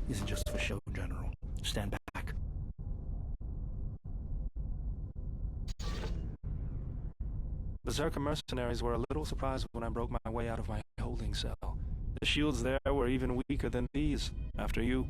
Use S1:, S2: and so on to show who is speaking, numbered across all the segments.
S1: isn't just for show, General. Stand back. Berserker mercenaries were a little surprised when I broke my way out of my holding cell. The shields there were even weaker than these, after you.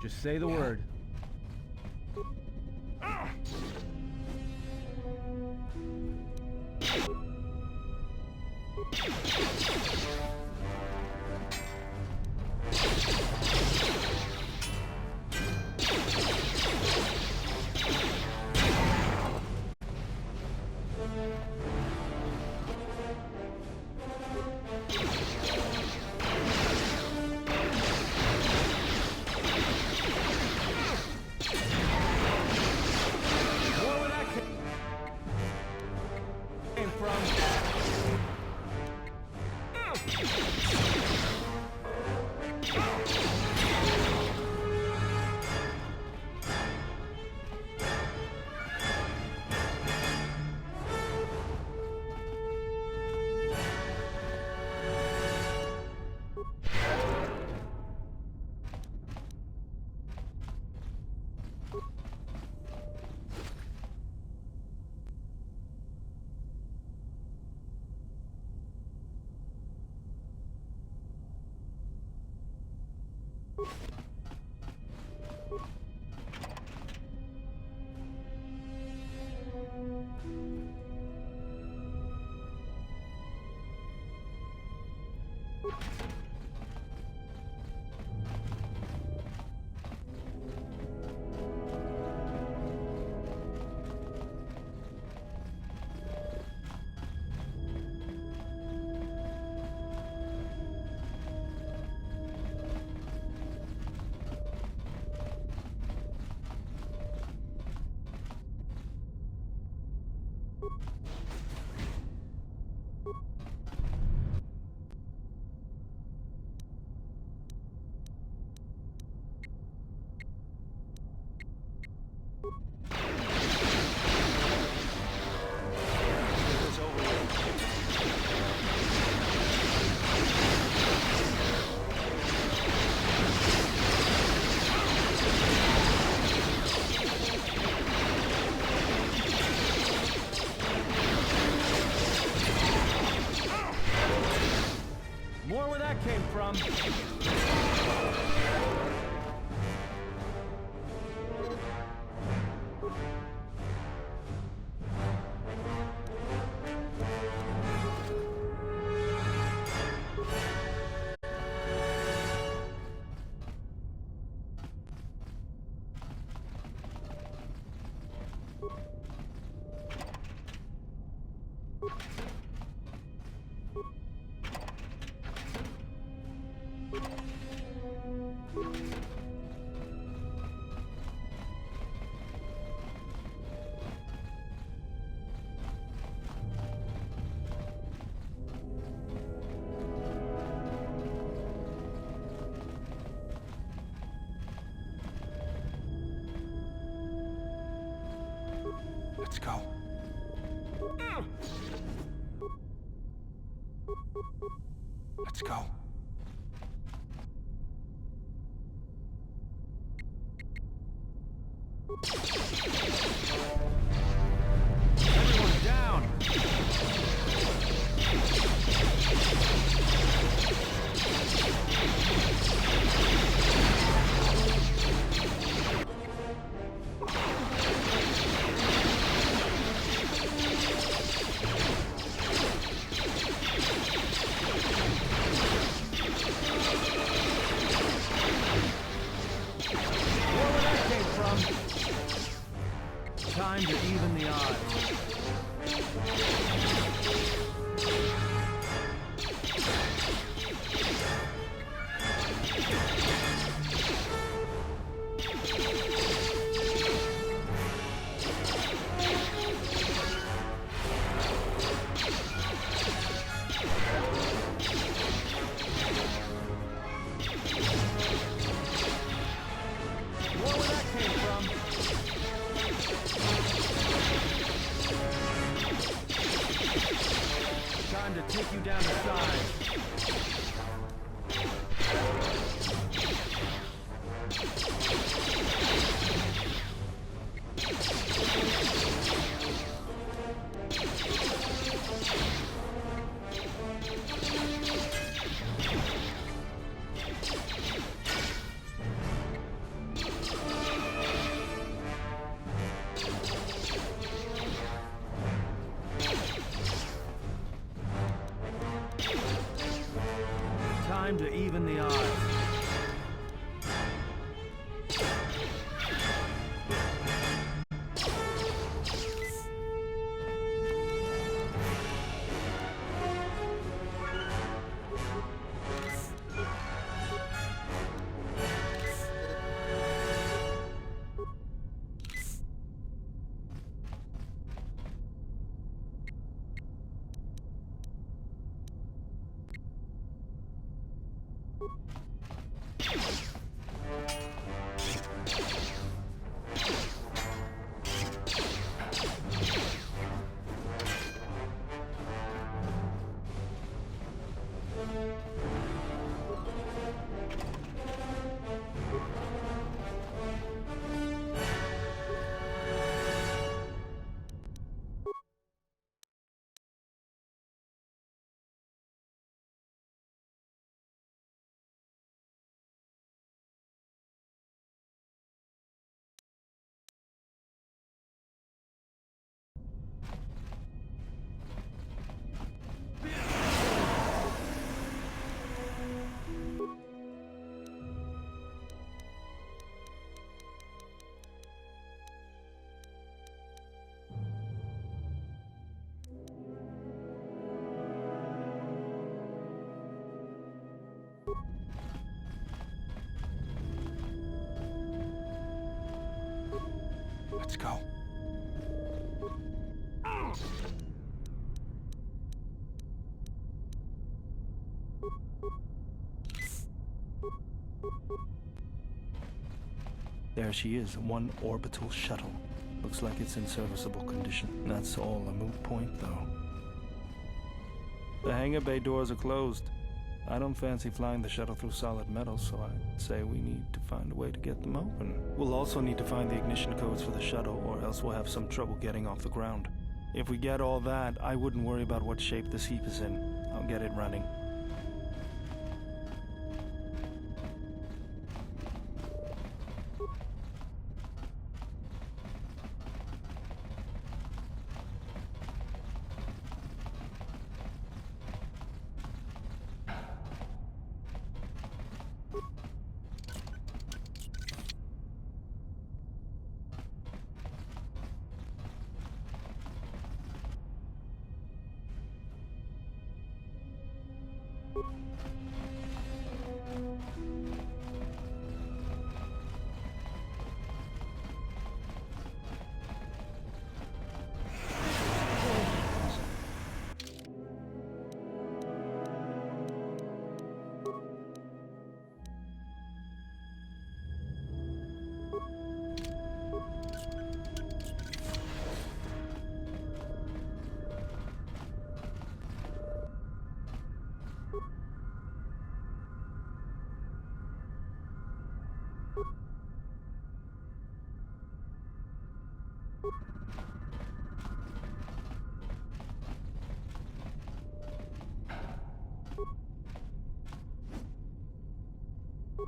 S2: Just say the word. that came from.
S1: Let's go. Let's go.
S2: Everyone down! Time to even the odds. Time to take you down to size. Time to even the odds.
S1: Let's go. There she is, one orbital shuttle. Looks like it's in serviceable condition. That's all a moot point, though. The hangar bay doors are closed. I don't fancy flying the shuttle through solid metal, so I'd say we need to find a way to get them open. We'll also need to find the ignition codes for the shuttle, or else we'll have some trouble getting off the ground. If we get all that, I wouldn't worry about what shape this heap is in. I'll get it running.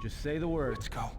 S2: Just say the word.
S1: Let's go.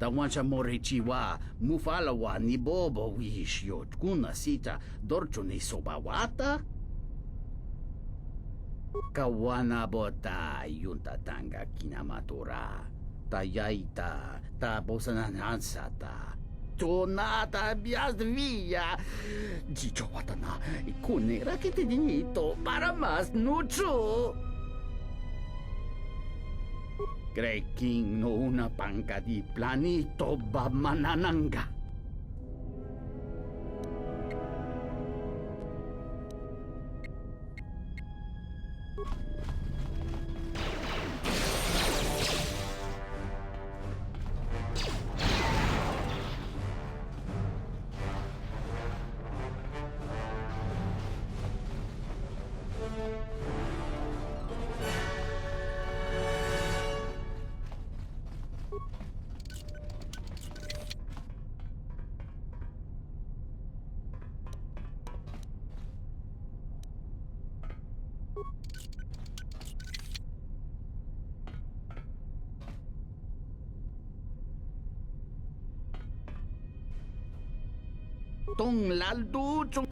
S3: Tawancha morichiwa, mufalawa ni bobo wish yot kuna sita dorcho ni sobawata. Kawana bota yunta tanga kinamatura. Tayaita, ta bosananansata. Tonata bias via. Jicho watana, ikunera que te dinito para más nucho. King no una panca di planito bamanananga. Tong laldo chung.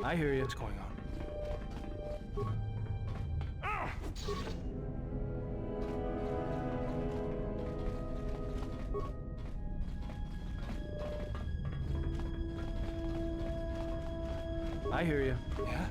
S2: I hear you.
S1: What's going on?
S2: I hear you.
S1: Yeah?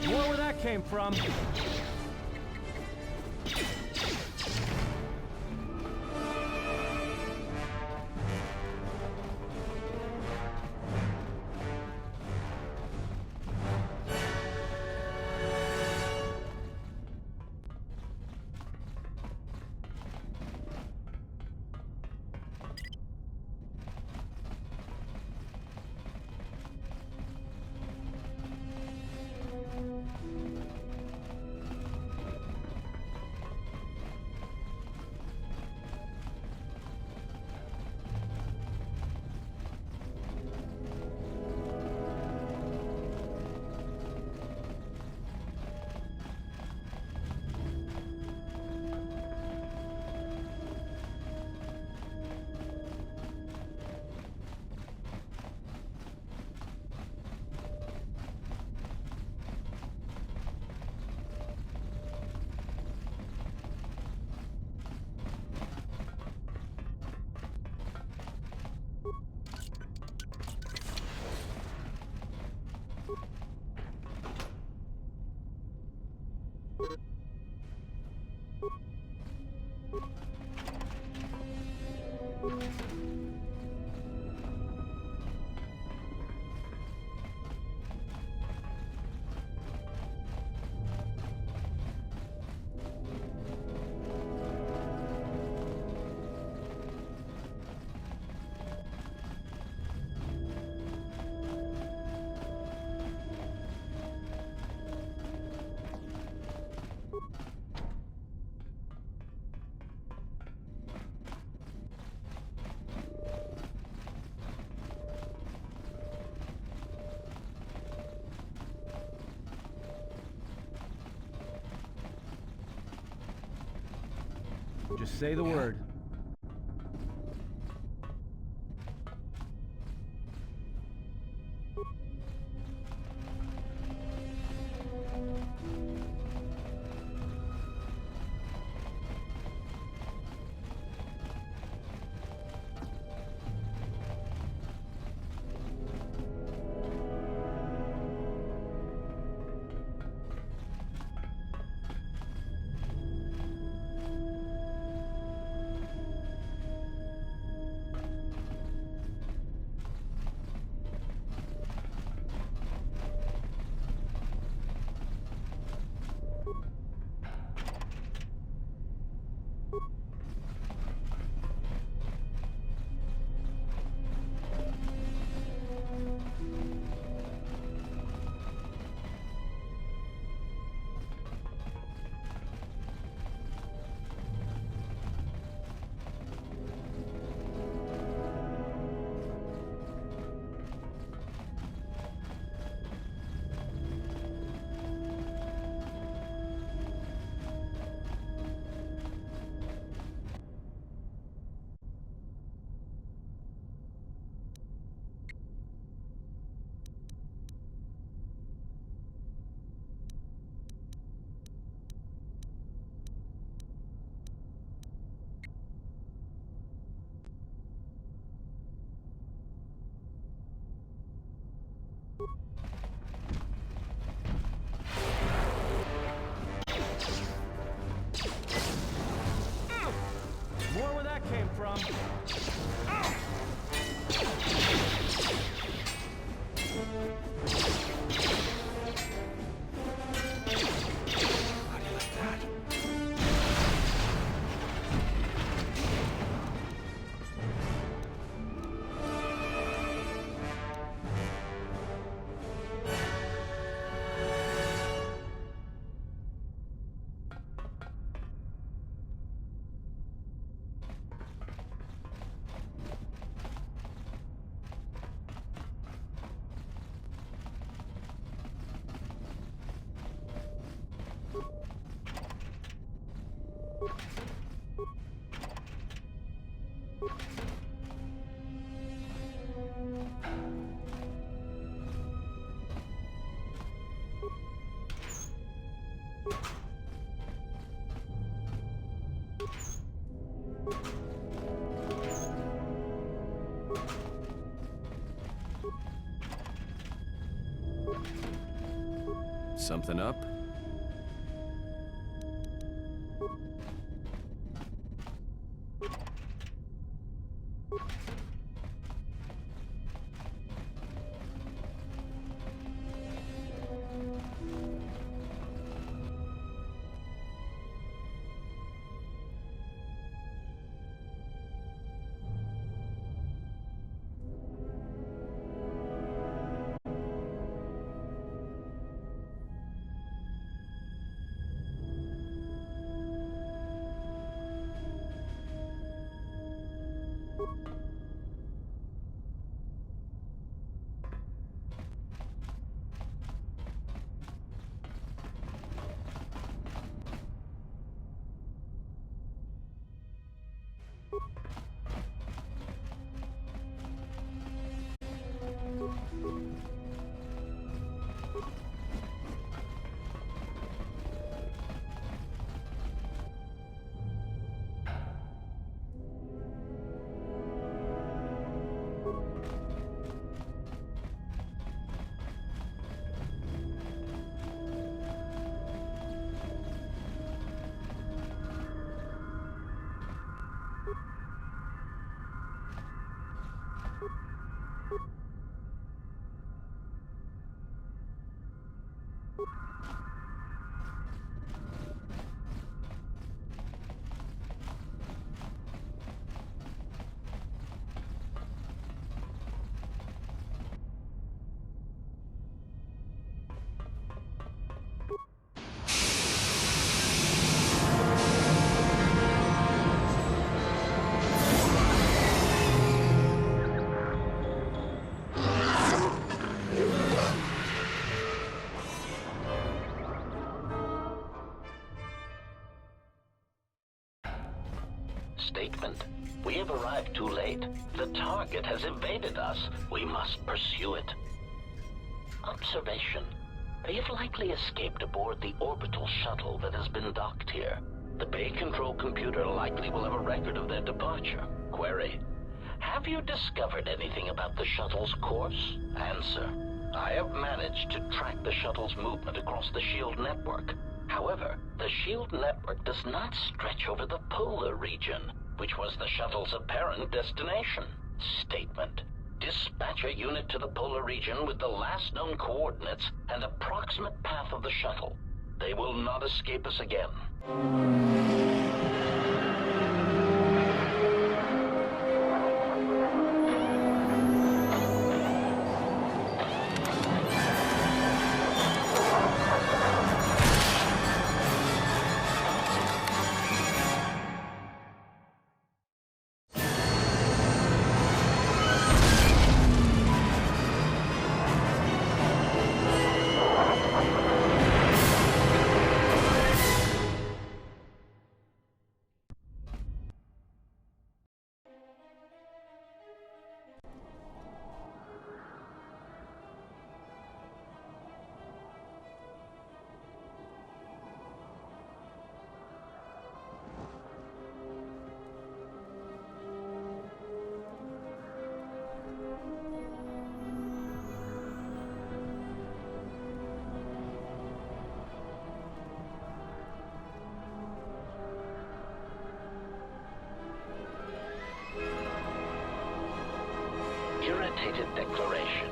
S2: More where that came from. Just say the word. More where that came from.
S4: Something up? has evaded us. We must pursue it. Observation. You've likely escaped aboard the orbital shuttle that has been docked here. The bay control computer likely will have a record of their departure. Query. Have you discovered anything about the shuttle's course? Answer. I have managed to track the shuttle's movement across the SHIELD network. However, the SHIELD network does not stretch over the polar region, which was the shuttle's apparent destination. Statement. Dispatch a unit to the polar region with the last known coordinates and approximate path of the shuttle. They will not escape us again. Irritated declaration.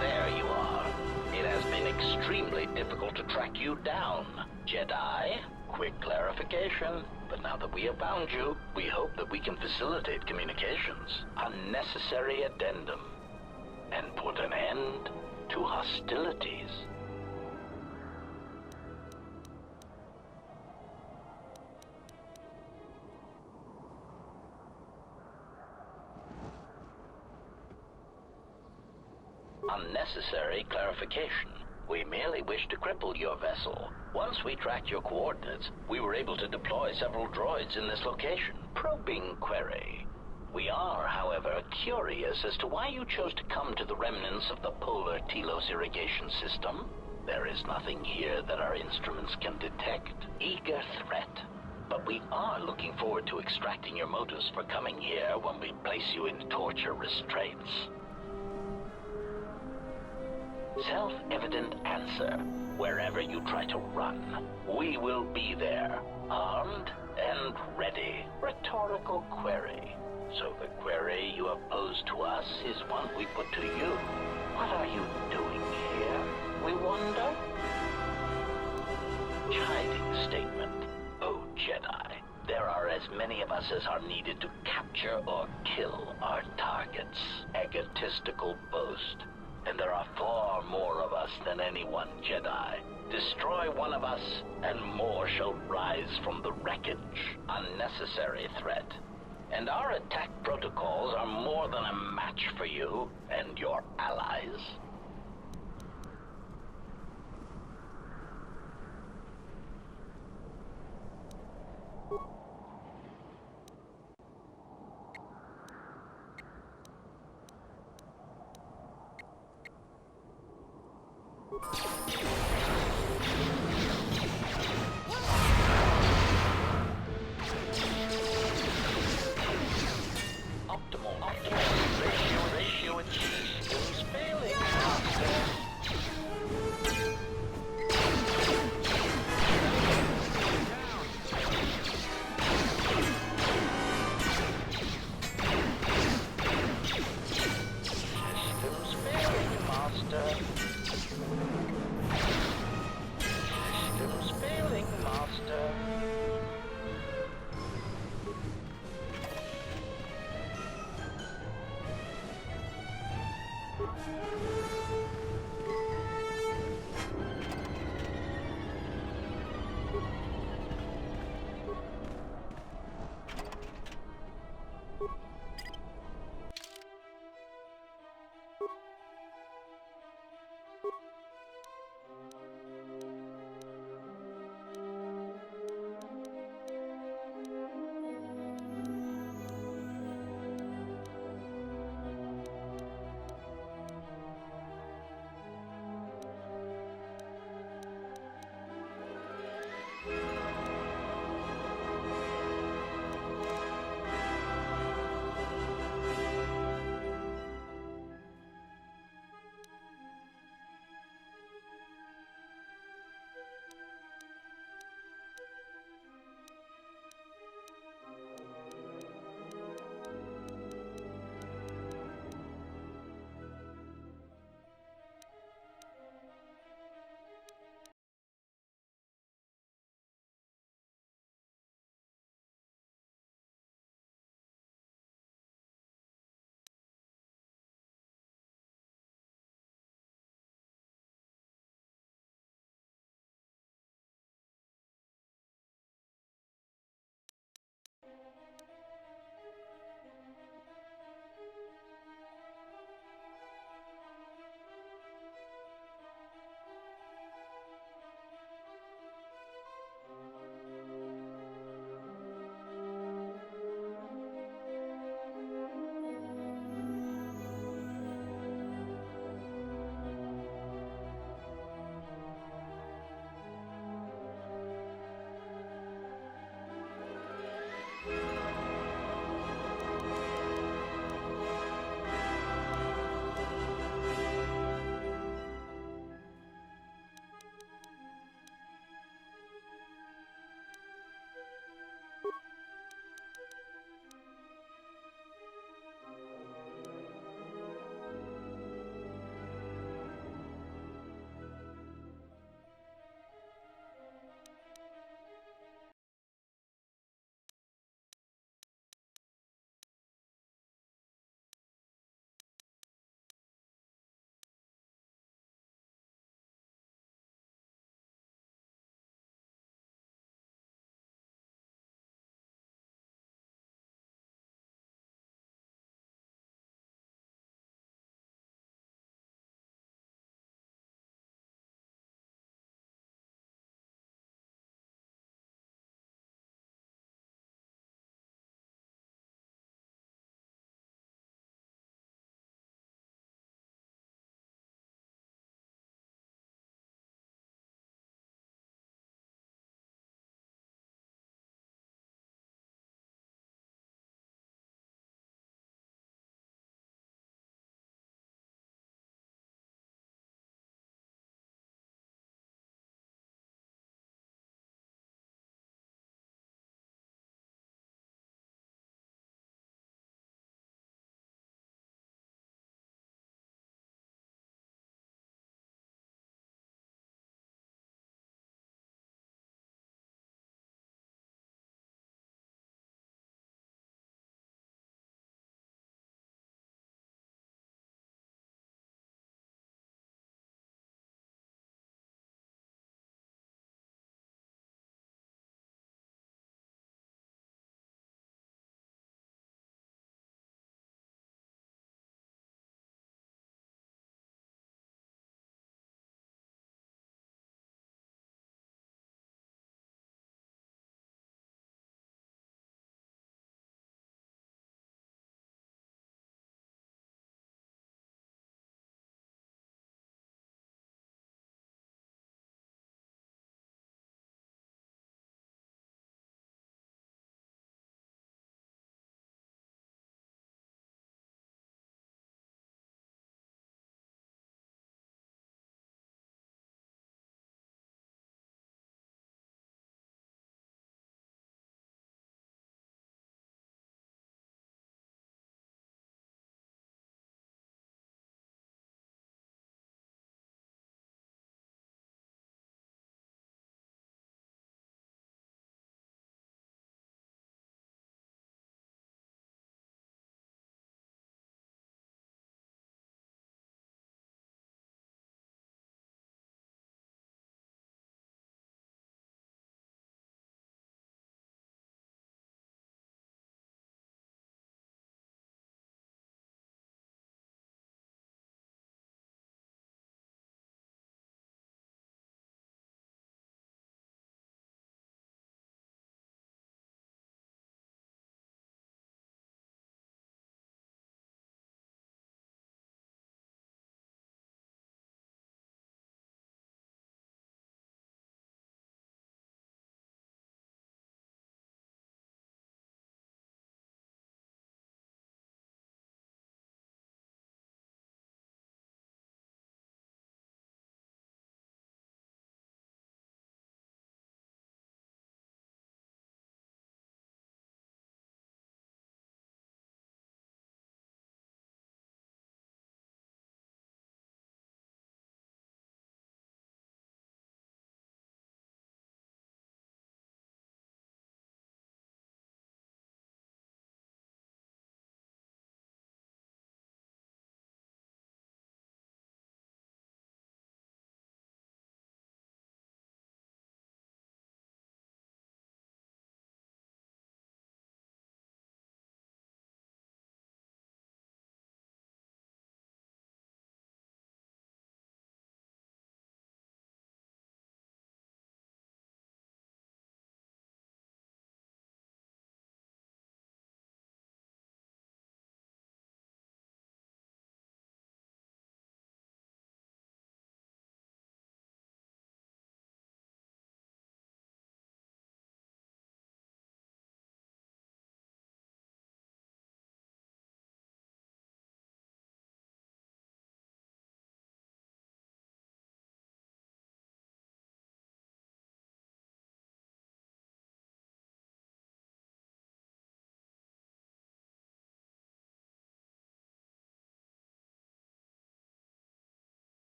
S4: There you are. It has been extremely difficult to track you down, Jedi. Quick clarification. But now that we have found you, we hope that we can facilitate communications. Unnecessary addendum. And put an end to hostilities. Unnecessary clarification. We merely wish to cripple your vessel. Once we tracked your coordinates, we were able to deploy several droids in this location. Probing query. We are, however, curious as to why you chose to come to the remnants of the polar Telos irrigation system. There is nothing here that our instruments can detect. Eager threat. But we are looking forward to extracting your motives for coming here when we place you in torture restraints. Self-evident answer. Wherever you try to run, we will be there, armed and ready. Rhetorical query. So the query you have posed to us is one we put to you. What are you doing here, we wonder? Chiding statement. Oh, Jedi. There are as many of us as are needed to capture or kill our targets. Egotistical boast. And there are far more of us than any one Jedi. Destroy one of us, and more shall rise from the wreckage. Unnecessary threat. And our attack protocols are more than a match for you and your allies. Ratio achieved. Systems failing. Systems failing, Master. Systems failing, Master.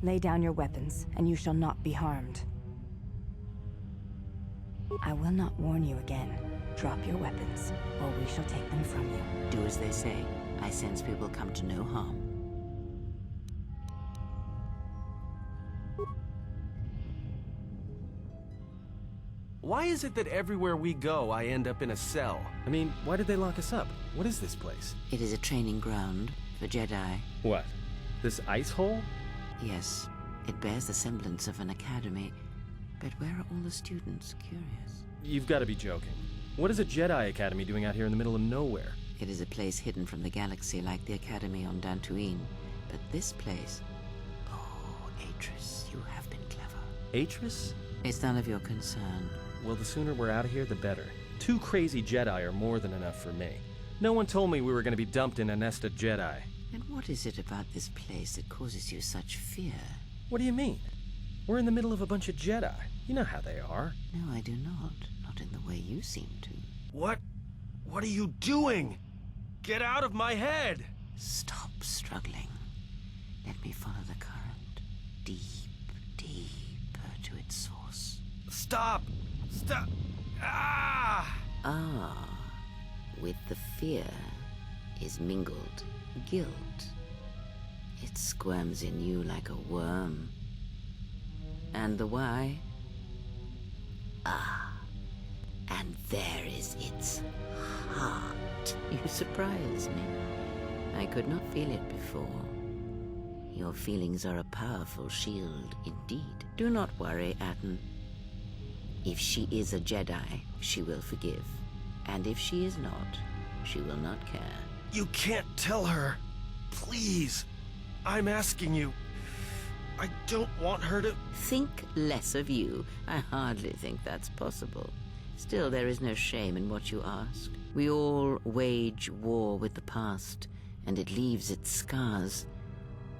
S5: Lay down your weapons, and you shall not be harmed. I will not warn you again. Drop your weapons, or we shall take them from you.
S6: Do as they say. I sense we will come to no harm.
S2: Why is it that everywhere we go, I end up in a cell? I mean, why did they lock us up? What is this place?
S6: It is a training ground for Jedi.
S2: What? This ice hole?
S6: Yes, it bears the semblance of an academy. But where are all the students? Curious.
S2: You've got to be joking. What is a Jedi Academy doing out here in the middle of nowhere?
S6: It is a place hidden from the galaxy like the Academy on Dantooine. But this place... Oh, Atris, you have been clever.
S2: Atris?
S6: It's none of your concern.
S2: Well, the sooner we're out of here, the better. 2 crazy Jedi are more than enough for me. No one told me we were going to be dumped in a nest of Jedi.
S6: And what is it about this place that causes you such fear?
S2: What do you mean? We're in the middle of a bunch of Jedi. You know how they are.
S6: No, I do not. Not in the way you seem to.
S2: What? What are you doing? Get out of my head!
S6: Stop struggling. Let me follow the current. Deep, deeper to its source.
S2: Stop! Stop! Ah!
S6: Ah, with the fear is mingled guilt. It squirms in you like a worm. And the why? Ah, and there is its heart. You surprise me. I could not feel it before. Your feelings are a powerful shield indeed. Do not worry, Atten. If she is a Jedi, she will forgive. And if she is not, she will not care.
S2: You can't tell her. Please. I'm asking you. I don't want her to...
S6: Think less of you. I hardly think that's possible. Still, there is no shame in what you ask. We all wage war with the past, and it leaves its scars.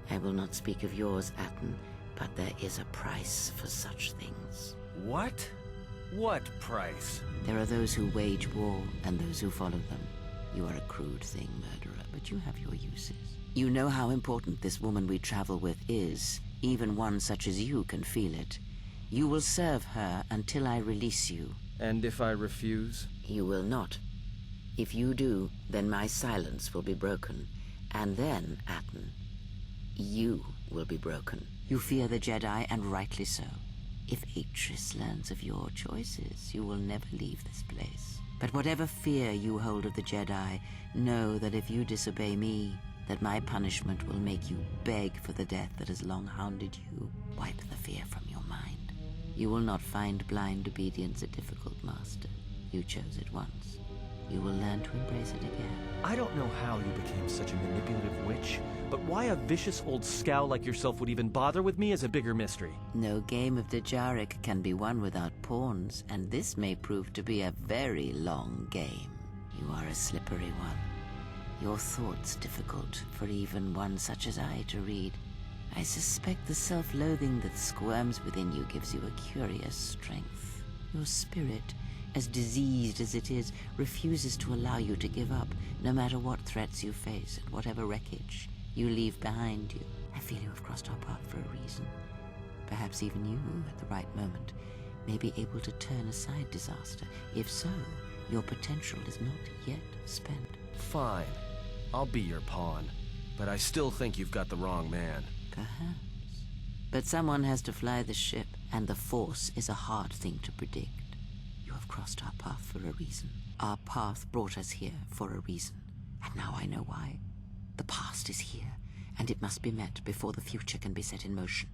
S6: I will not speak of yours, Atten, but there is a price for such things.
S2: What? What price?
S6: There are those who wage war, and those who follow them. You are a crude thing, murderer, but you have your uses. You know how important this woman we travel with is. Even one such as you can feel it. You will serve her until I release you.
S2: And if I refuse?
S6: You will not. If you do, then my silence will be broken. And then, Atten, you will be broken. You fear the Jedi, and rightly so. If Atris learns of your choices, you will never leave this place. But whatever fear you hold of the Jedi, know that if you disobey me, that my punishment will make you beg for the death that has long hounded you. Wipe the fear from your mind. You will not find blind obedience a difficult master. You chose it once. You will learn to embrace it again.
S2: I don't know how you became such a manipulative witch, but why a vicious old scowl like yourself would even bother with me is a bigger mystery.
S6: No game of Dejaric can be won without pawns, and this may prove to be a very long game. You are a slippery one. Your thoughts difficult for even one such as I to read. I suspect the self-loathing that squirms within you gives you a curious strength. Your spirit, as diseased as it is, refuses to allow you to give up, no matter what threats you face and whatever wreckage you leave behind you. I feel you have crossed our path for a reason. Perhaps even you, at the right moment, may be able to turn aside disaster. If so, your potential is not yet spent.
S2: Fine. I'll be your pawn. But I still think you've got the wrong man.
S6: Perhaps. But someone has to fly the ship, and the Force is a hard thing to predict. You have crossed our path for a reason. Our path brought us here for a reason. And now I know why. The past is here, and it must be met before the future can be set in motion.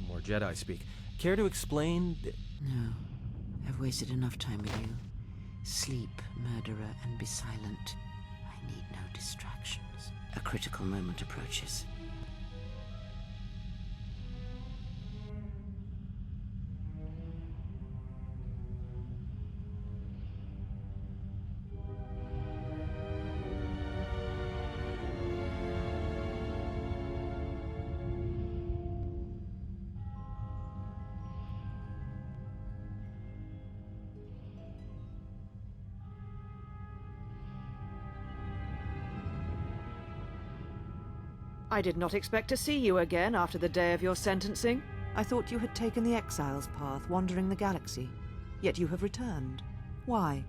S2: More Jedi speak. Care to explain?
S6: No. I've wasted enough time with you. Sleep, murderer, and be silent. I need no distractions. A critical moment approaches.
S7: I did not expect to see you again after the day of your sentencing. I thought you had taken the exile's path, wandering the galaxy. Yet you have returned. Why?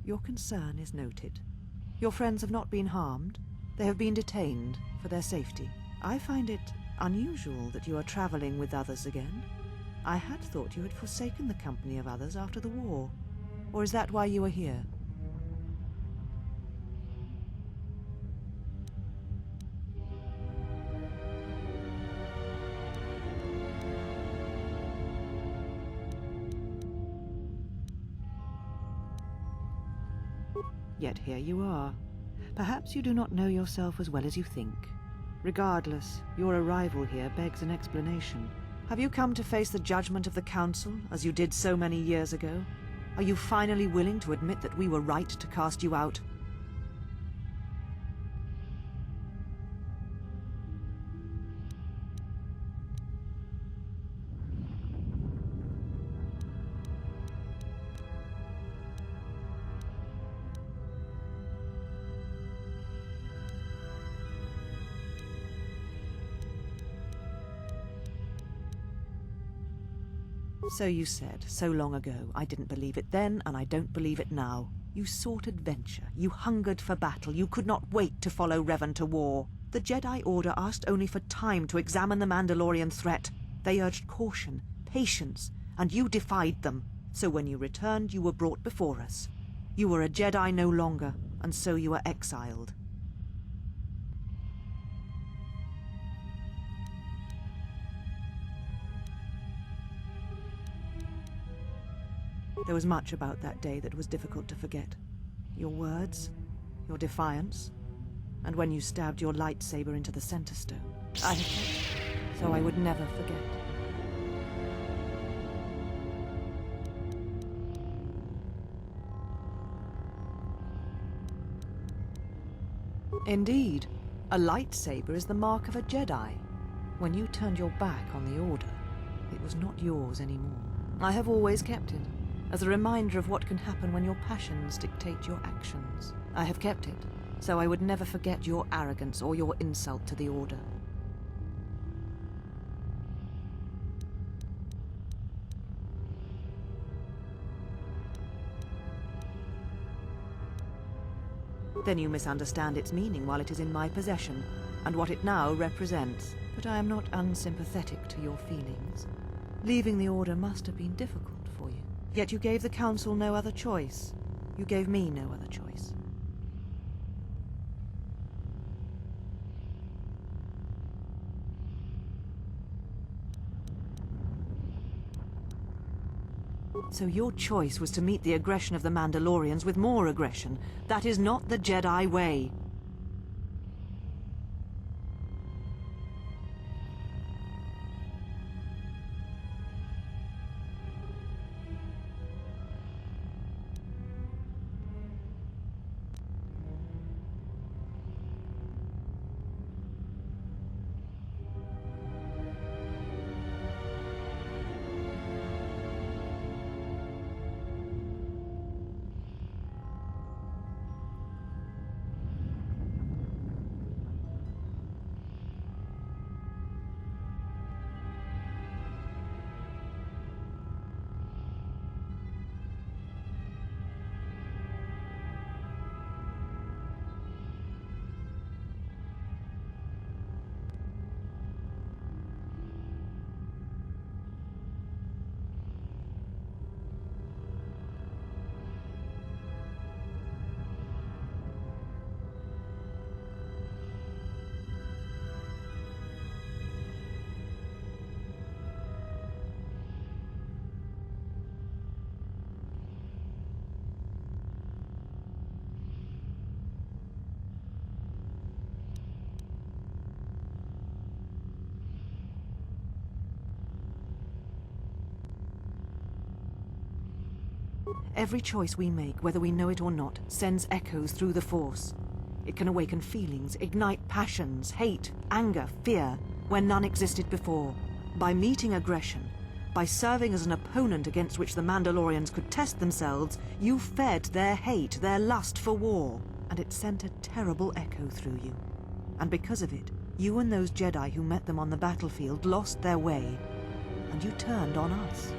S7: Your concern is noted. Your friends have not been harmed. They have been detained for their safety. I find it unusual that you are traveling with others again. I had thought you had forsaken the company of others after the war. Or is that why you are here? Yet here you are. Perhaps you do not know yourself as well as you think. Regardless, your arrival here begs an explanation. Have you come to face the judgment of the Council, as you did so many years ago? Are you finally willing to admit that we were right to cast you out? So you said, so long ago. I didn't believe it then, and I don't believe it now. You sought adventure. You hungered for battle. You could not wait to follow Revan to war. The Jedi Order asked only for time to examine the Mandalorian threat. They urged caution, patience, and you defied them. So when you returned, you were brought before us. You were a Jedi no longer, and so you were exiled. There was much about that day that was difficult to forget. Your words, your defiance, and when you stabbed your lightsaber into the center stone. I have kept, so I would never forget. Indeed, a lightsaber is the mark of a Jedi. When you turned your back on the Order, it was not yours anymore. I have always kept it, as a reminder of what can happen when your passions dictate your actions. I have kept it, so I would never forget your arrogance or your insult to the Order. Then you misunderstand its meaning while it is in my possession, and what it now represents. But I am not unsympathetic to your feelings. Leaving the Order must have been difficult for you. Yet you gave the Council no other choice. You gave me no other choice. So your choice was to meet the aggression of the Mandalorians with more aggression. That is not the Jedi way. Every choice we make, whether we know it or not, sends echoes through the Force. It can awaken feelings, ignite passions, hate, anger, fear, where none existed before. By meeting aggression, by serving as an opponent against which the Mandalorians could test themselves, you fed their hate, their lust for war, and it sent a terrible echo through you. And because of it, you and those Jedi who met them on the battlefield lost their way, and you turned on us.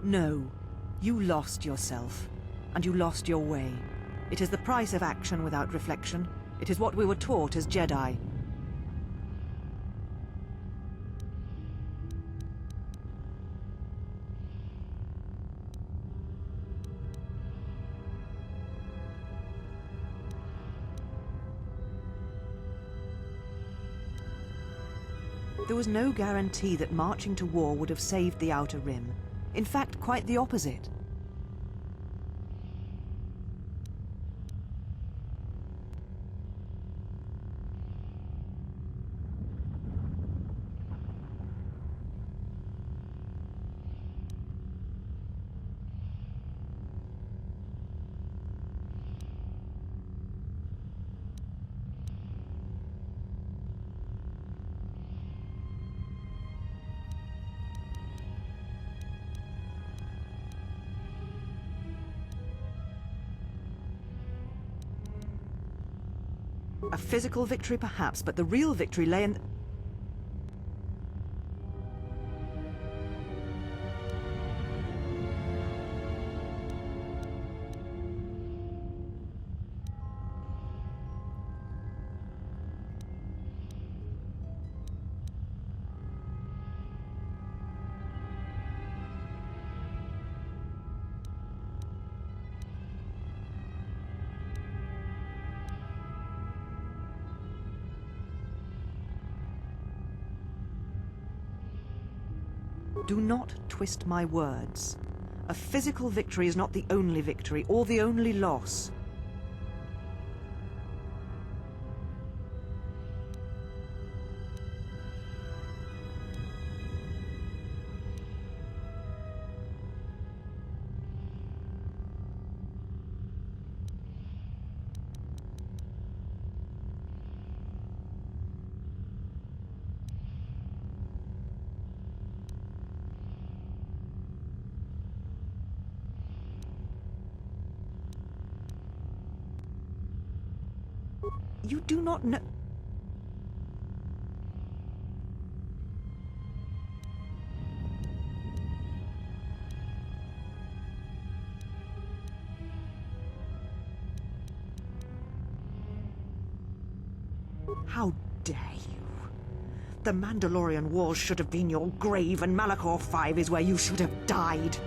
S7: No. You lost yourself. And you lost your way. It is the price of action without reflection. It is what we were taught as Jedi. There was no guarantee that marching to war would have saved the Outer Rim. In fact, quite the opposite. A physical victory, perhaps, but the real victory lay in... Do not twist my words. A physical victory is not the only victory, or the only loss. You do not know... How dare you? The Mandalorian Wars should have been your grave, and Malachor 5 is where you should have died.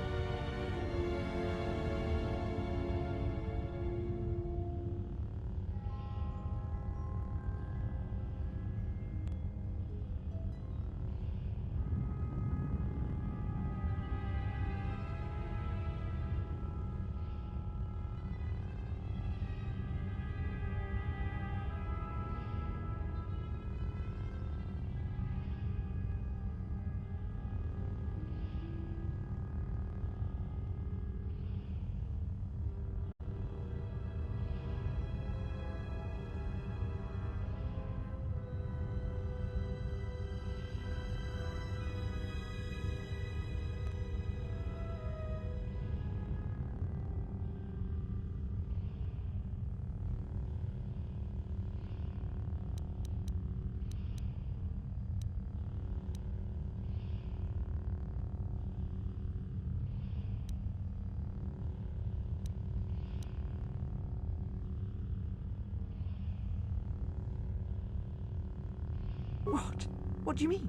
S7: What? What do you mean?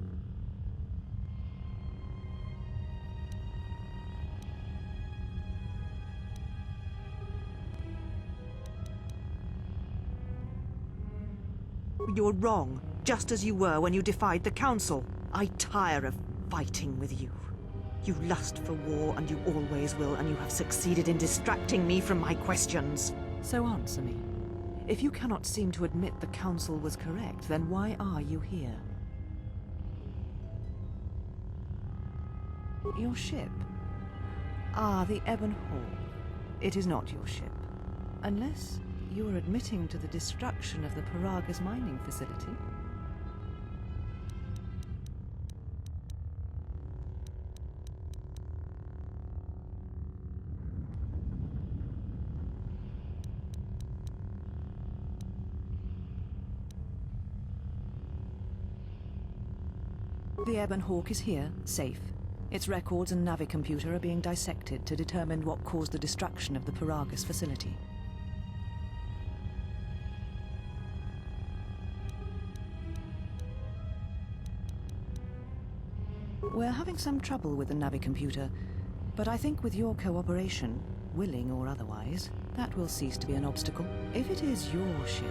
S7: You're wrong, just as you were when you defied the Council. I tire of fighting with you. You lust for war, and you always will, and you have succeeded in distracting me from my questions. So answer me. If you cannot seem to admit the Council was correct, then why are you here? Your ship? Ah, the Ebon Hawk. It is not your ship. Unless you are admitting to the destruction of the Paragas mining facility. The Ebon Hawk is here, safe. Its records and Navicomputer are being dissected to determine what caused the destruction of the Paragus facility. We're having some trouble with the Navicomputer, but I think with your cooperation, willing or otherwise, that will cease to be an obstacle. If it is your ship,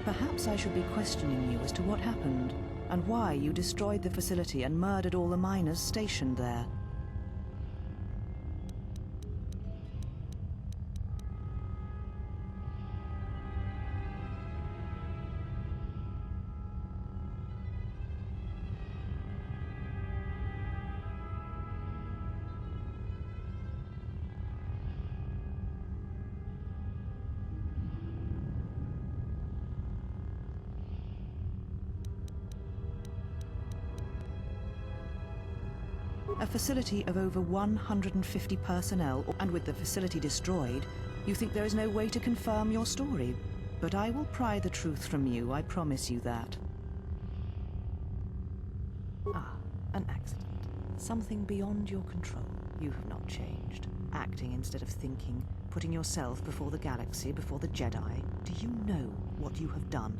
S7: perhaps I should be questioning you as to what happened, and why you destroyed the facility and murdered all the miners stationed there. A facility of over 150 personnel, and with the facility destroyed, you think there is no way to confirm your story. But I will pry the truth from you, I promise you that. Ah, an accident. Something beyond your control. You have not changed. Acting instead of thinking, putting yourself before the galaxy, before the Jedi. Do you know what you have done?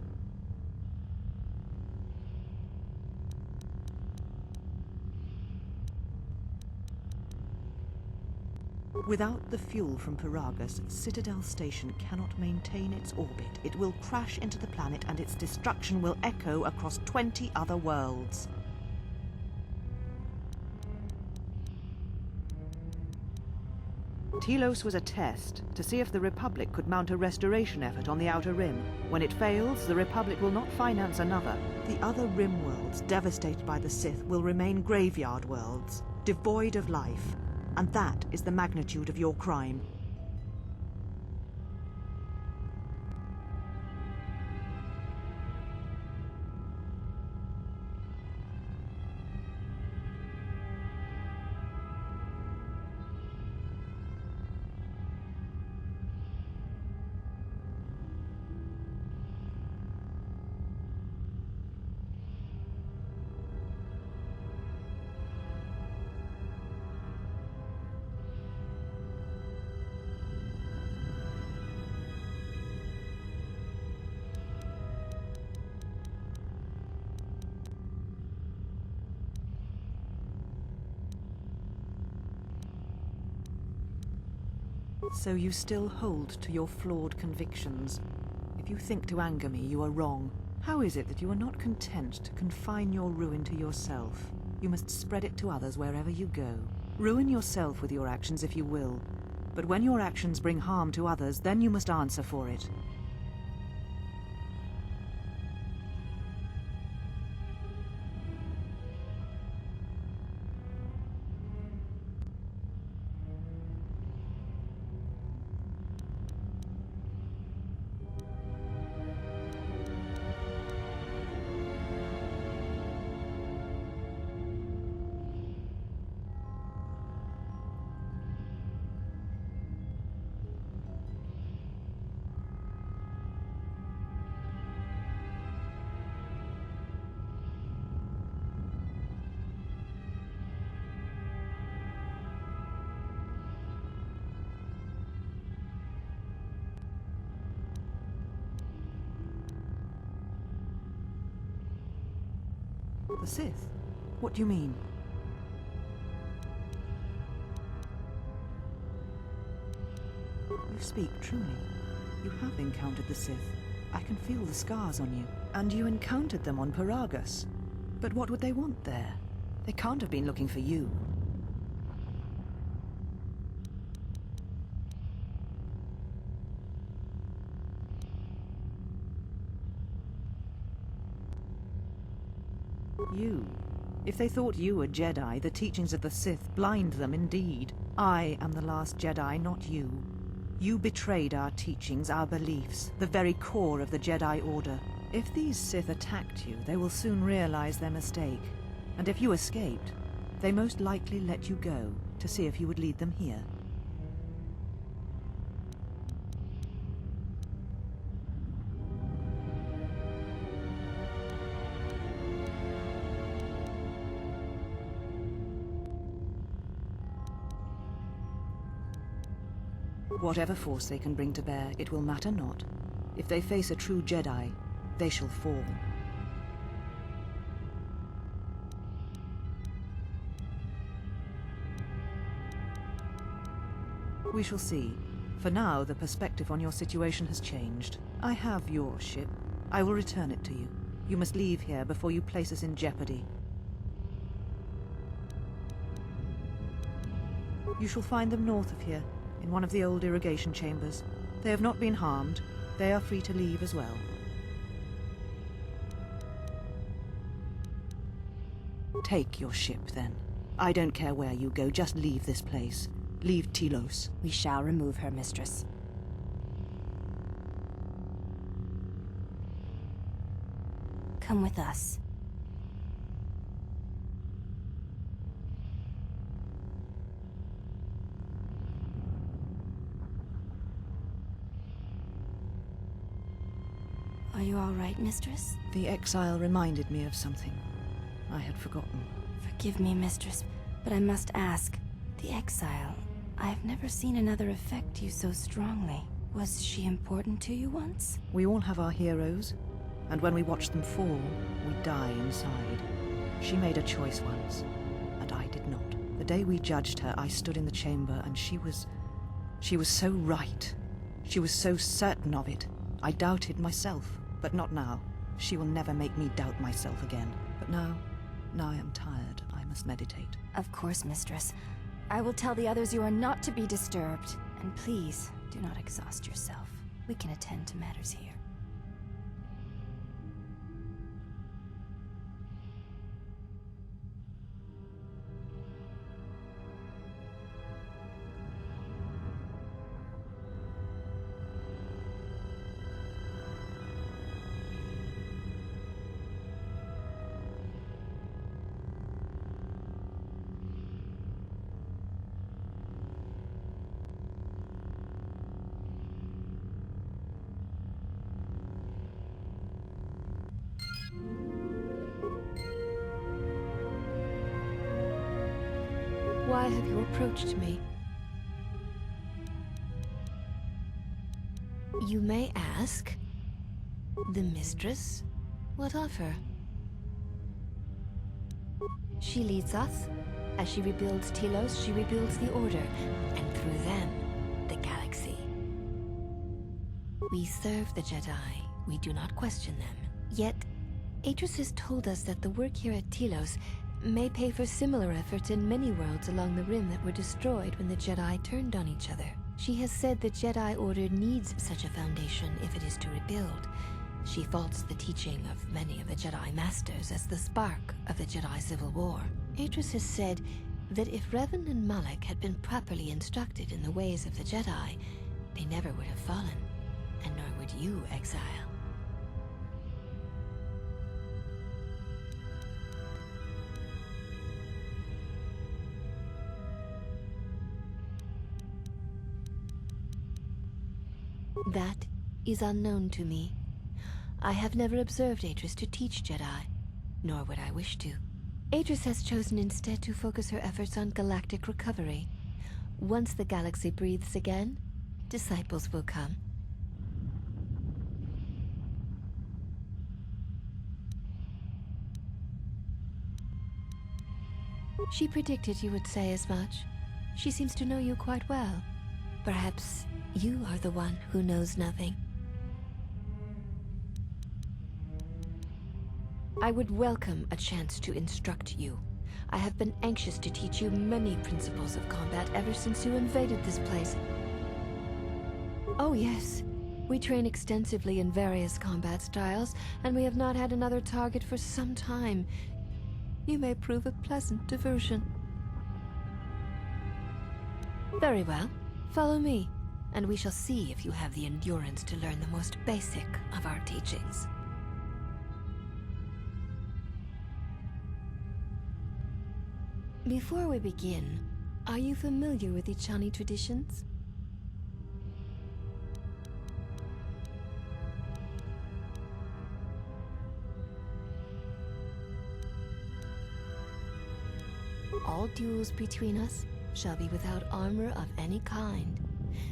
S7: Without the fuel from Paragus, Citadel Station cannot maintain its orbit. It will crash into the planet and its destruction will echo across 20 other worlds. Telos was a test to see if the Republic could mount a restoration effort on the Outer Rim. When it fails, the Republic will not finance another. The other Rim worlds, devastated by the Sith, will remain graveyard worlds, devoid of life. And that is the magnitude of your crime. So you still hold to your flawed convictions. If you think to anger me, you are wrong. How is it that you are not content to confine your ruin to yourself? You must spread it to others wherever you go. Ruin yourself with your actions if you will. But when your actions bring harm to others, then you must answer for it. The Sith? What do you mean? You speak truly. You have encountered the Sith. I can feel the scars on you. And you encountered them on Paragus. But what would they want there? They can't have been looking for you. You. If they thought you were Jedi, the teachings of the Sith blind them indeed. I am the last Jedi, not you. You betrayed our teachings, our beliefs, the very core of the Jedi Order. If these Sith attacked you, they will soon realize their mistake. And if you escaped, they most likely let you go to see if you would lead them here. Whatever force they can bring to bear, it will matter not. If they face a true Jedi, they shall fall. We shall see. For now, the perspective on your situation has changed. I have your ship. I will return it to you. You must leave here before you place us in jeopardy. You shall find them north of here, in one of the old irrigation chambers. They have not been harmed. They are free to leave as well. Take your ship, then. I don't care where you go, just leave this place. Leave Telos.
S5: We shall remove her, mistress. Come with us. Are you all right, mistress?
S7: The exile reminded me of something. I had forgotten.
S5: Forgive me, mistress, but I must ask. The exile. I've never seen another affect you so strongly. Was she important to you once?
S7: We all have our heroes, and when we watch them fall, we die inside. She made a choice once, and I did not. The day we judged her, I stood in the chamber, and she was so right. She was so certain of it. I doubted myself, but not now. She will never make me doubt myself again. But now I am tired. I must meditate.
S5: Of course, mistress. I will tell the others you are not to be disturbed. And please, do not exhaust yourself. We can attend to matters here.
S8: Why have you approached me? You may ask. The mistress? What of her? She leads us. As she rebuilds Telos, she rebuilds the Order, and through them, the galaxy. We serve the Jedi. We do not question them. Yet, Atris has told us that the work here at Telos may pay for similar efforts in many worlds along the Rim that were destroyed when the Jedi turned on each other. She has said the Jedi Order needs such a foundation if it is to rebuild. She faults the teaching of many of the Jedi Masters as the spark of the Jedi Civil War. Atris has said that if Revan and Malak had been properly instructed in the ways of the Jedi, they never would have fallen, and nor would you, Exile. That is unknown to me. I have never observed Atris to teach Jedi, nor would I wish to. Atris has chosen instead to focus her efforts on galactic recovery. Once the galaxy breathes again, disciples will come. She predicted you would say as much. She seems to know you quite well. Perhaps you are the one who knows nothing. I would welcome a chance to instruct you. I have been anxious to teach you many principles of combat ever since you invaded this place. Oh yes, we train extensively in various combat styles, and we have not had another target for some time. You may prove a pleasant diversion. Very well, follow me, and we shall see if you have the endurance to learn the most basic of our teachings. Before we begin, are you familiar with the Chani traditions? All duels between us shall be without armor of any kind.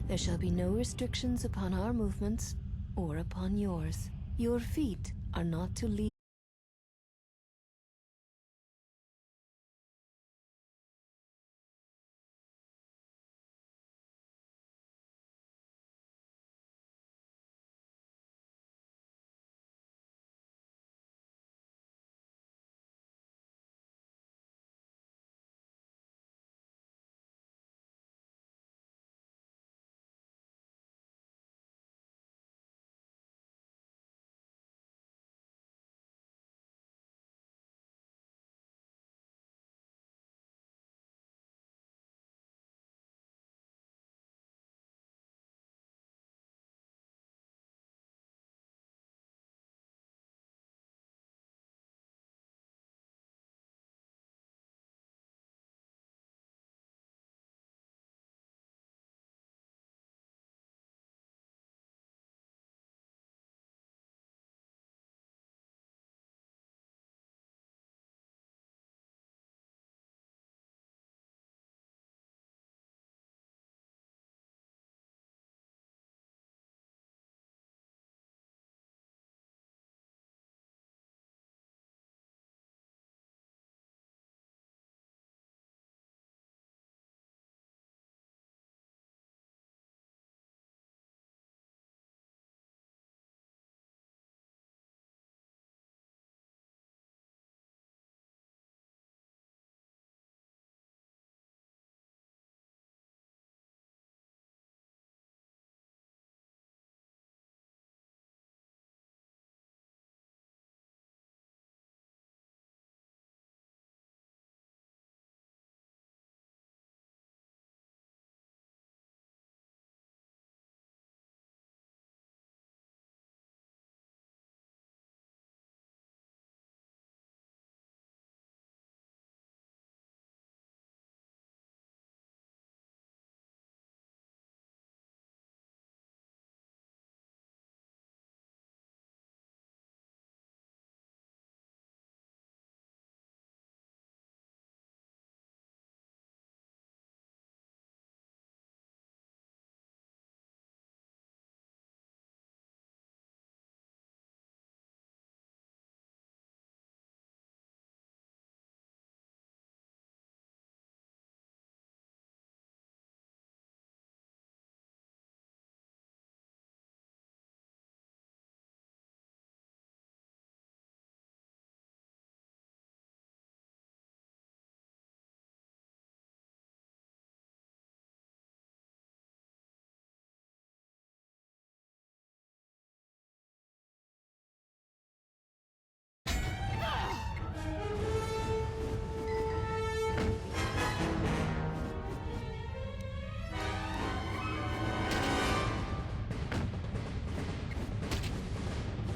S8: There shall be no restrictions upon our movements or upon yours. Your feet are not to leave.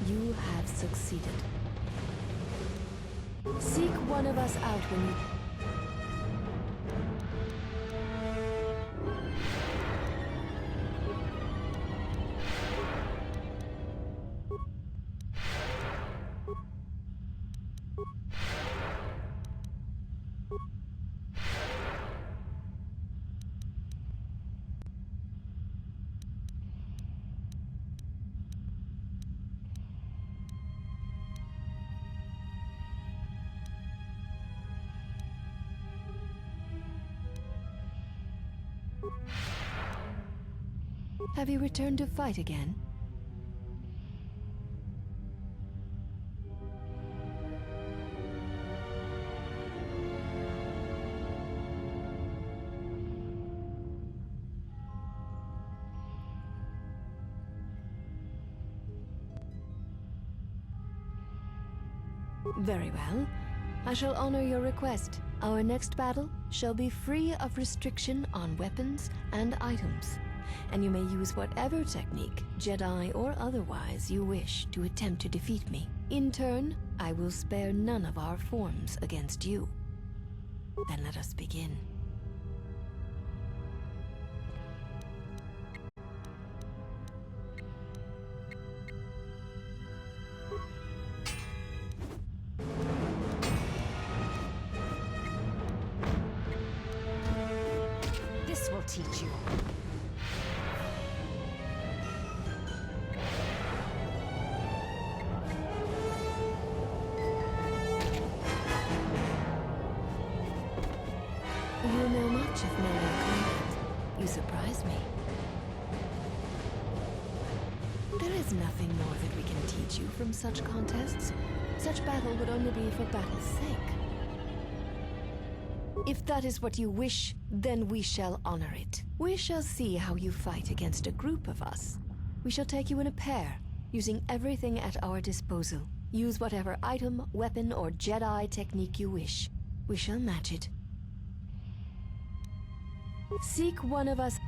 S8: You have succeeded. Seek one of us out when you... Have you returned to fight again? Very well. I shall honor your request. Our next battle shall be free of restriction on weapons and items, and you may use whatever technique, Jedi or otherwise, you wish to attempt to defeat me. In turn, I will spare none of our forms against you. Then let us begin.
S9: This will teach you.
S8: is nothing more that we can teach you from such contests. Such battle would only be for battle's sake. If that is what you wish, then we shall honor it. We shall see how you fight against a group of us. We shall take you in a pair, using everything at our disposal. Use whatever item, weapon, or Jedi technique you wish. We shall match it. Seek one of us.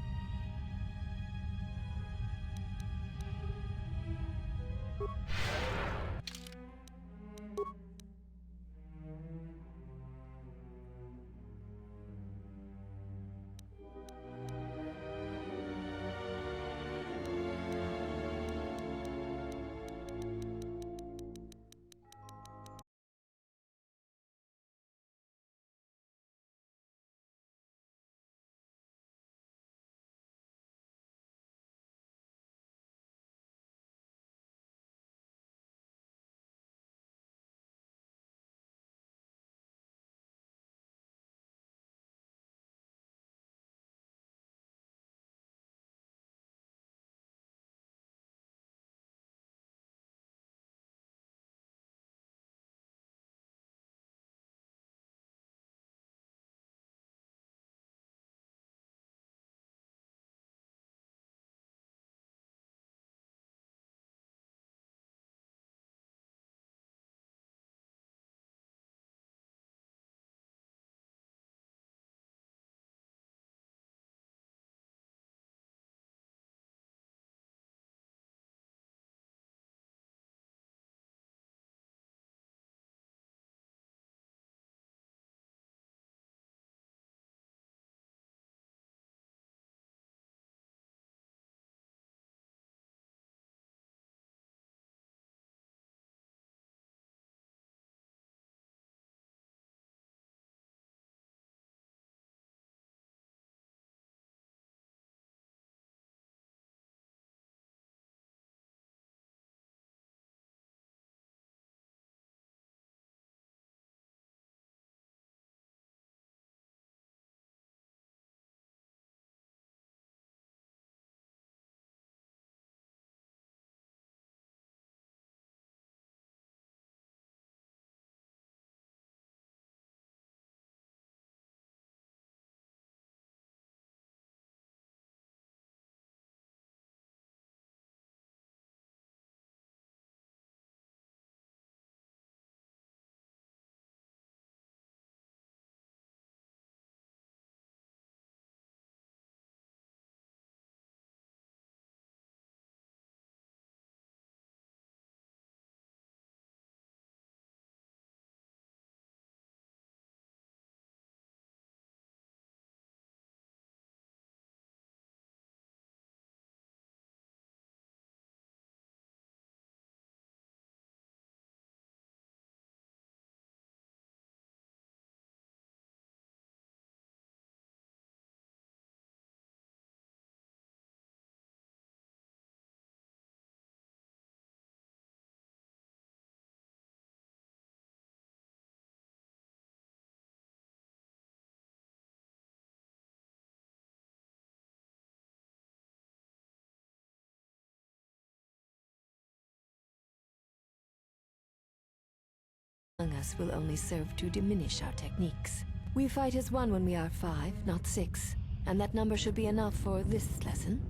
S8: Among us will only serve to diminish our techniques. We fight as one when we are 5, not 6, and that number should be enough for this lesson.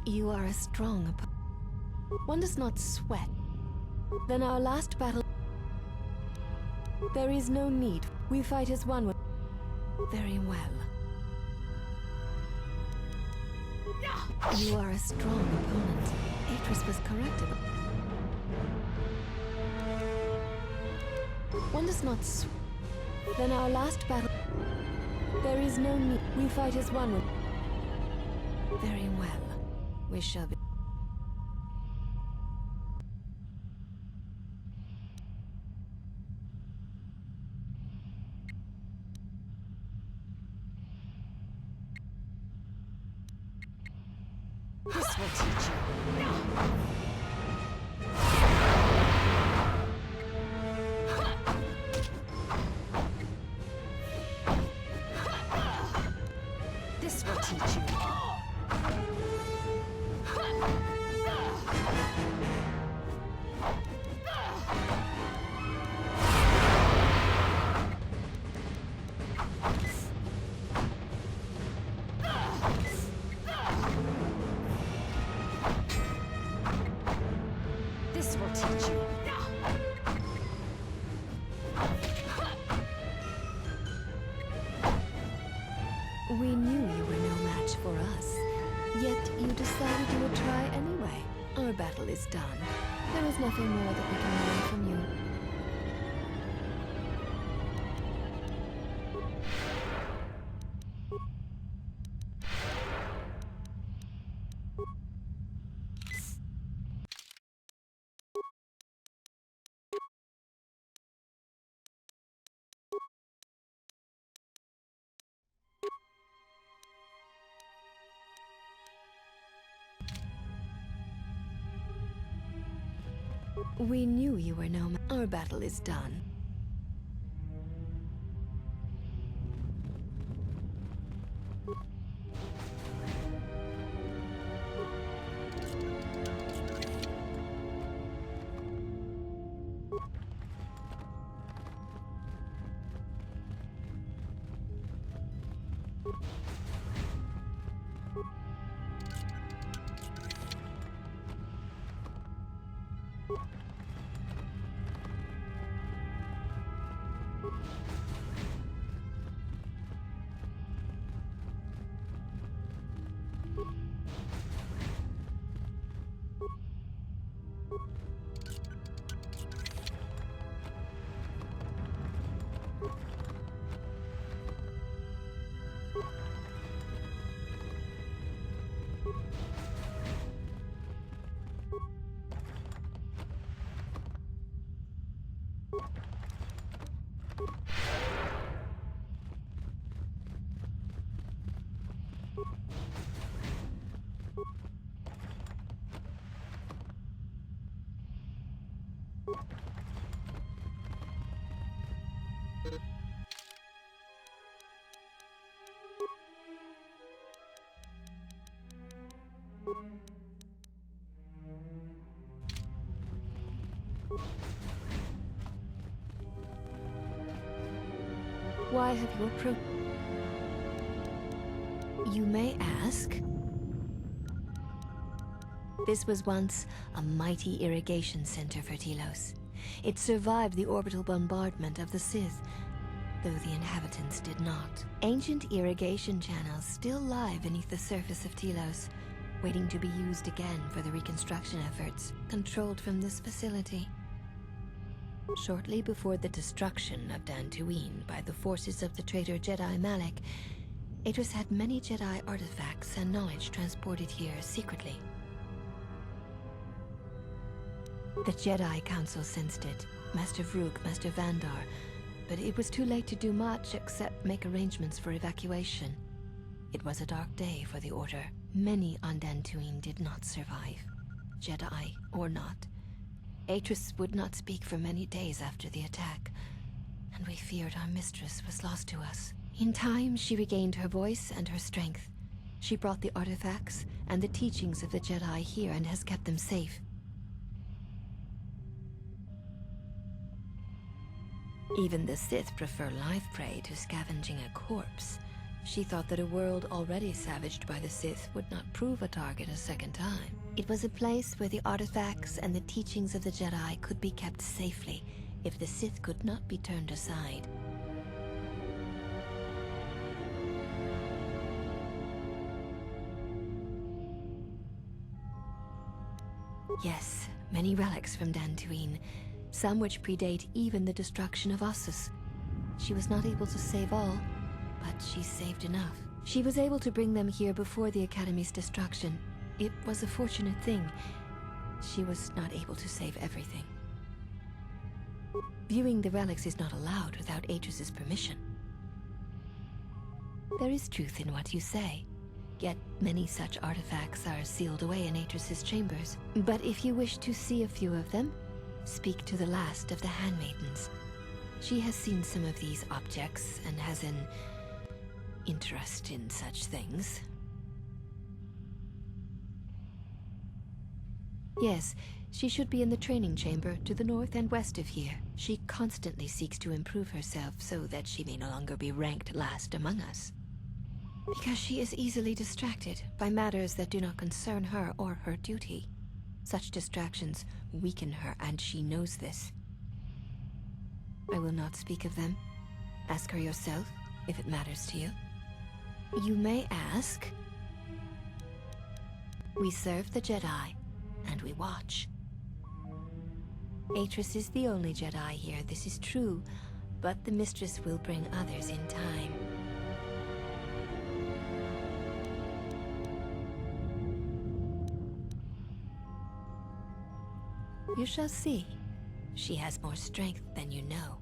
S8: You are a strong opponent. One does not sweat. Then our last battle... There is no need. We fight as one. Very well. You are a strong opponent. Atris was correct about... One does not sweat. Then our last battle... There is no need. We fight as one. Very well. We shall be...
S5: This will teach you. This will teach you. This will teach you.
S8: We knew you were no match for us. Yet you decided you would try anyway. Our battle is done. There is nothing more that we can learn from you. We knew you were no match. Our battle is done. Why have you approached? You may ask. This was once a mighty irrigation center for Telos. It survived the orbital bombardment of the Sith, though the inhabitants did not. Ancient irrigation channels still lie beneath the surface of Telos, waiting to be used again for the reconstruction efforts, controlled from this facility. Shortly before the destruction of Dantooine by the forces of the traitor Jedi Malik, Atris had many Jedi artifacts and knowledge transported here secretly. The Jedi Council sensed it, Master Vrook, Master Vandar, but it was too late to do much except make arrangements for evacuation. It was a dark day for the Order. Many on Dantooine did not survive, Jedi or not. Atris would not speak for many days after the attack, and we feared our mistress was lost to us. In time, she regained her voice and her strength. She brought the artifacts and the teachings of the Jedi here and has kept them safe. Even the Sith prefer live prey to scavenging a corpse. She thought that a world already savaged by the Sith would not prove a target a second time. It was a place where the artifacts and the teachings of the Jedi could be kept safely if the Sith could not be turned aside. Yes, many relics from Dantooine, some which predate even the destruction of Ossus. She was not able to save all, but she saved enough. She was able to bring them here before the Academy's destruction. It was a fortunate thing. She was not able to save everything. Viewing the relics is not allowed without Atris's permission. There is truth in what you say. Yet many such artifacts are sealed away in Atris's chambers. But if you wish to see a few of them, speak to the last of the handmaidens. She has seen some of these objects and has an interest in such things. Yes, she should be in the training chamber to the north and west of here. She constantly seeks to improve herself so that she may no longer be ranked last among us. Because she is easily distracted by matters that do not concern her or her duty. Such distractions weaken her, and she knows this. I will not speak of them. Ask her yourself, if it matters to you. You may ask. We serve the Jedi, and we watch. Atris is the only Jedi here, this is true, but the Mistress will bring others in time. You shall see. She has more strength than you know.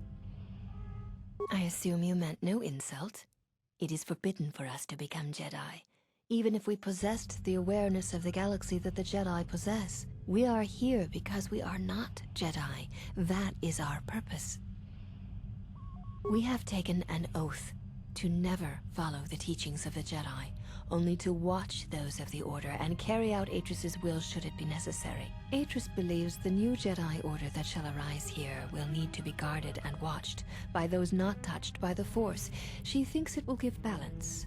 S8: I assume you meant no insult. It is forbidden for us to become Jedi. Even if we possessed the awareness of the galaxy that the Jedi possess, we are here because we are not Jedi. That is our purpose. We have taken an oath to never follow the teachings of the Jedi, only to watch those of the Order and carry out Atris's will should it be necessary. Atris believes the new Jedi Order that shall arise here will need to be guarded and watched by those not touched by the Force. She thinks it will give balance.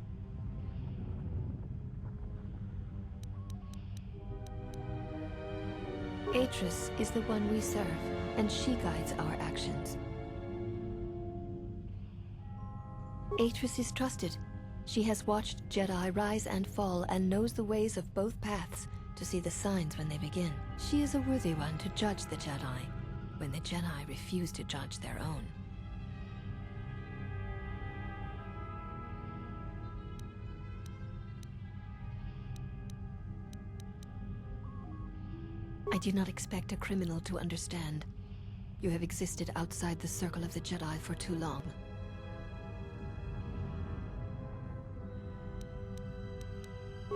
S8: Atris is the one we serve, and she guides our actions. Atris is trusted. She has watched Jedi rise and fall and knows the ways of both paths to see the signs when they begin. She is a worthy one to judge the Jedi when the Jedi refuse to judge their own. I do not expect a criminal to understand. You have existed outside the circle of the Jedi for too long.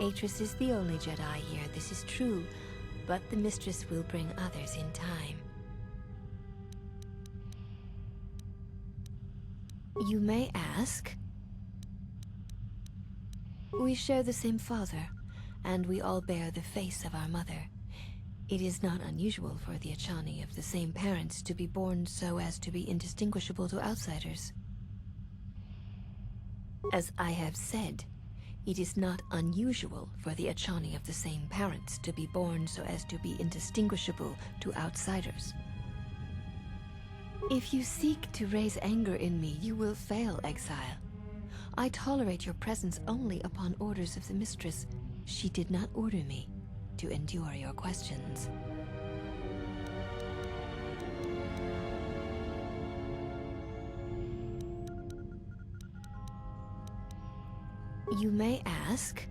S8: Atris is the only Jedi here, this is true, but the Mistress will bring others in time. You may ask. We share the same father, and we all bear the face of our mother. It is not unusual for the Achani of the same parents to be born so as to be indistinguishable to outsiders. As I have said, it is not unusual for the Achani of the same parents to be born so as to be indistinguishable to outsiders. If you seek to raise anger in me, you will fail, Exile. I tolerate your presence only upon orders of the Mistress. She did not order me to endure your questions. You may ask,